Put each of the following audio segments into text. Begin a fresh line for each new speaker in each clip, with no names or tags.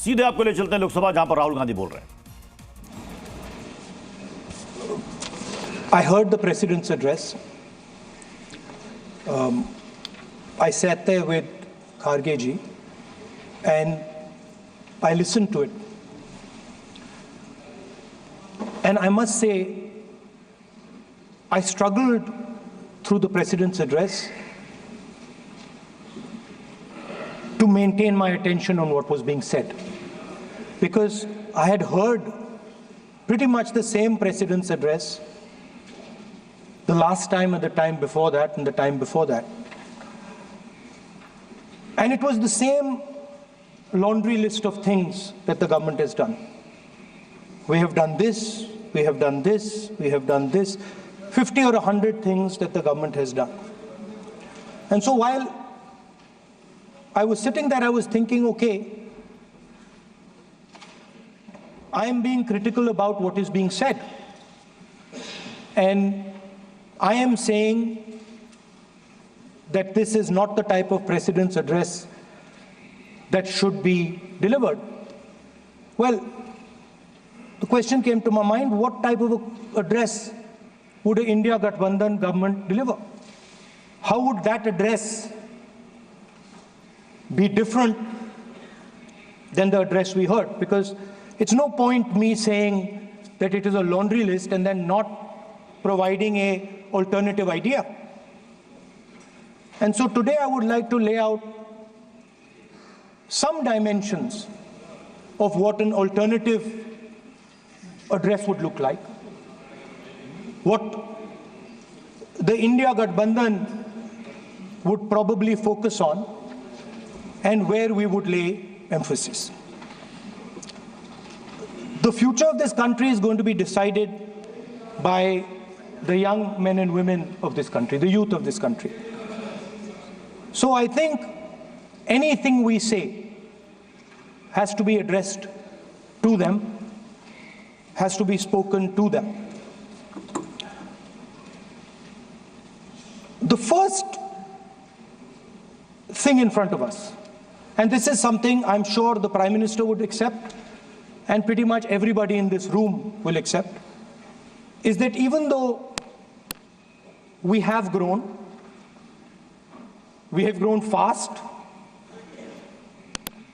सीधे आपको ले चलते हैं लोकसभा, जहां पर राहुल गांधी बोल रहे हैं।
I heard the president's address. I sat there with Kharge ji and I listened to it. And I must say, I struggled through the president's address to maintain my attention on what was being said, because I had heard pretty much the same president's address the last time and the time before that and the time before that. And it was the same laundry list of things that the government has done. We have done this, we have done this, we have done this, 50 or 100 things that the government has done. And so while I was sitting there, I was thinking, okay, I am being critical about what is being said. And I am saying that this is not the type of president's address that should be delivered. Well, the question came to my mind, what type of address would an India Gathbandhan government deliver? How would that address be different than the address we heard? Because it's no point me saying that it is a laundry list and then not providing an alternative idea. And so today I would like to lay out some dimensions of what an alternative address would look like, what the India Gathbandhan would probably focus on, and where we would lay emphasis. The future of this country is going to be decided by the young men and women of this country, the youth of this country. So I think anything we say has to be addressed to them, has to be spoken to them. The first thing in front of us, and this is something I'm sure the Prime Minister would accept, and pretty much everybody in this room will accept, is that even though we have grown fast,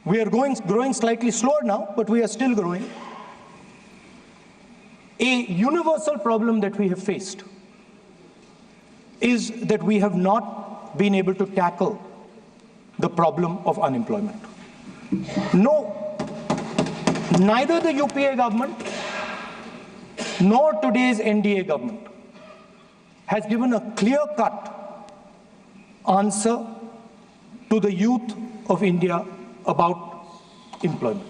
we are growing slightly slower now, but we are still growing. A universal problem that we have faced is that we have not been able to tackle the problem of unemployment. No, neither the UPA government nor today's NDA government has given a clear-cut answer to the youth of India about employment.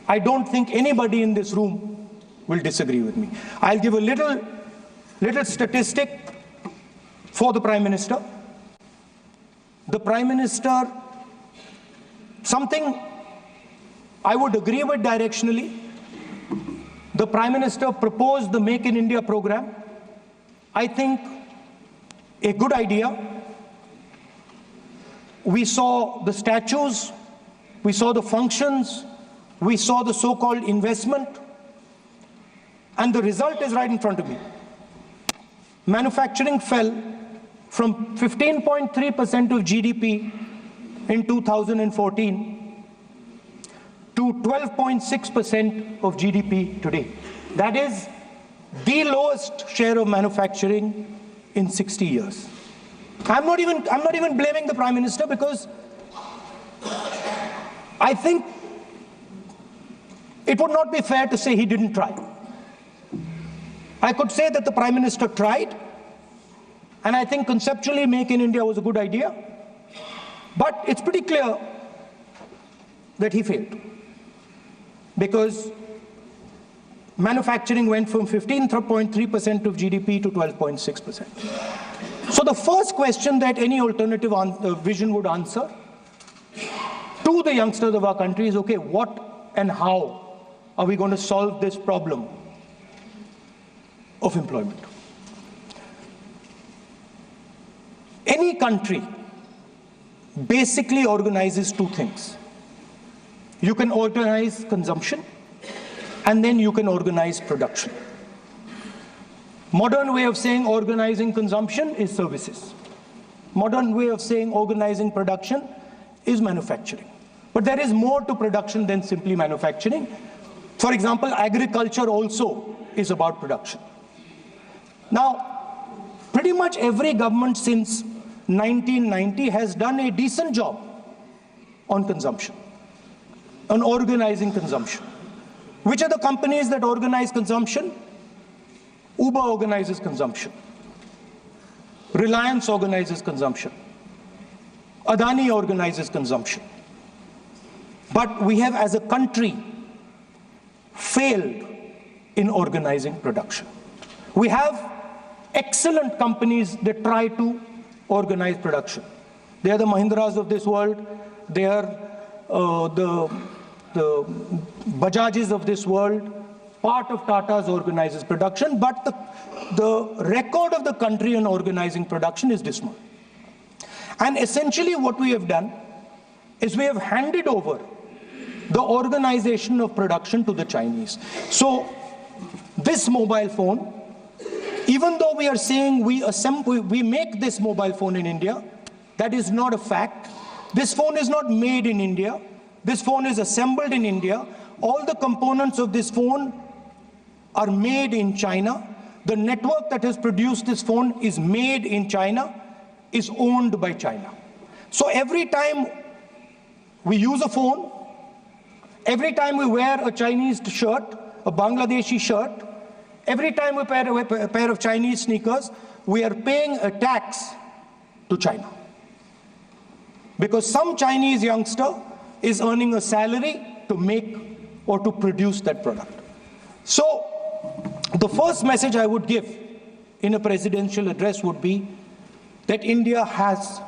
I don't think anybody in this room will disagree with me. I'll give a little statistic for the Prime Minister. The Prime Minister, something I would agree with directionally. The Prime Minister proposed the Make in India program. I think a good idea. We saw the statues, we saw the functions, we saw the so-called investment, and the result is right in front of me. Manufacturing fell from 15.3% of GDP in 2014 to 12.6% of GDP today. That is the lowest share of manufacturing in 60 years. I'm not even blaming the Prime Minister, because I think it would not be fair to say he didn't try. I could say that the Prime Minister tried, and I think conceptually Make in India was a good idea, but it's pretty clear that he failed, because manufacturing went from 15.3% of GDP to 12.6%. So the first question that any alternative vision would answer to the youngsters of our country is, okay, what and how are we going to solve this problem of employment? Any country basically organizes two things. you can organize consumption, and then you can organize production. Modern way of saying organizing consumption is services. Modern way of saying organizing production is manufacturing. But there is more to production than simply manufacturing. For example, agriculture also is about production. Now, pretty much every government since 1990 has done a decent job on consumption, on organizing consumption. Which are the companies that organize consumption? Uber organizes consumption. Reliance organizes consumption. Adani organizes consumption. But we have, as a country, failed in organizing production. We have excellent companies that try to organize production. They are the Mahindras of this world. They are the Bajajs of this world. Part of Tata's organizes production, but the record of the country in organizing production is dismal. And essentially what we have done is we have handed over the organization of production to the Chinese. So this mobile phone, even though we are saying we make this mobile phone in India, that is not a fact. This phone is not made in India. This phone is assembled in India. All the components of this phone are made in China. The network that has produced this phone is made in China, is owned by China. So every time we use a phone, every time we wear a Chinese shirt, a Bangladeshi shirt, every time we wear a pair of Chinese sneakers, we are paying a tax to China. Because some Chinese youngster is earning a salary to make or to produce that product. So the first message I would give in a presidential address would be that India has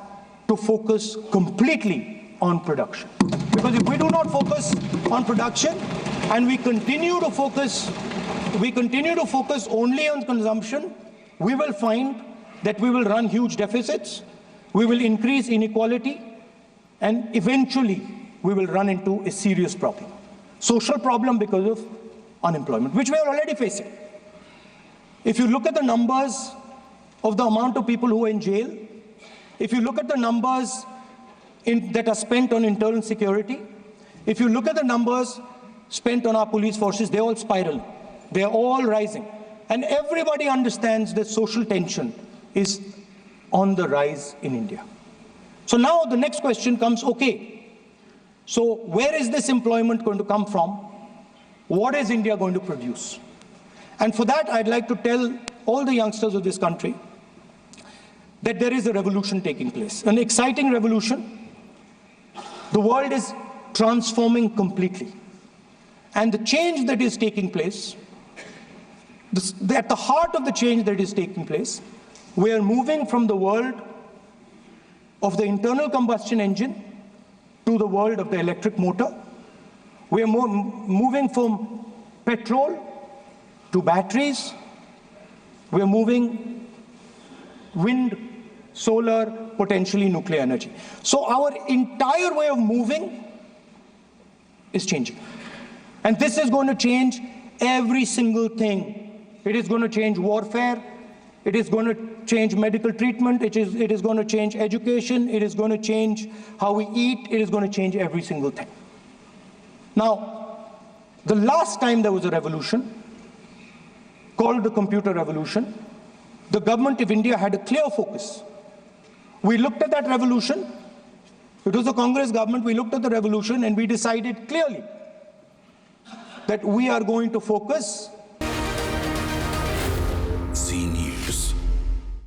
to focus completely on production. Because if we do not focus on production and we continue to focus only on consumption, we will find that we will run huge deficits, we will increase inequality, and eventually we will run into a serious problem. Social problem because of unemployment, which we are already facing. If you look at the numbers of the amount of people who are in jail, if you look at the numbers that are spent on internal security, if you look at the numbers spent on our police forces, they all spiral. They are all rising. And everybody understands that social tension is on the rise in India. So now the next question comes, okay, so where is this employment going to come from? What is India going to produce? And for that, I'd like to tell all the youngsters of this country that there is a revolution taking place, an exciting revolution. The world is transforming completely. And the change that is taking place, at the heart of the change that is taking place, we are moving from the world of the internal combustion engine to the world of the electric motor. We are moving from petrol to batteries. We are moving wind, solar, potentially nuclear energy. So our entire way of moving is changing. And this is going to change every single thing. It is going to change warfare. It is going to change medical treatment. It is going to change education. It is going to change how we eat. It is going to change every single thing. Now, the last time there was a revolution called the computer revolution, the government of India had a clear focus. We looked at that revolution. It was a Congress government. We looked at the revolution and we decided clearly that we are going to focus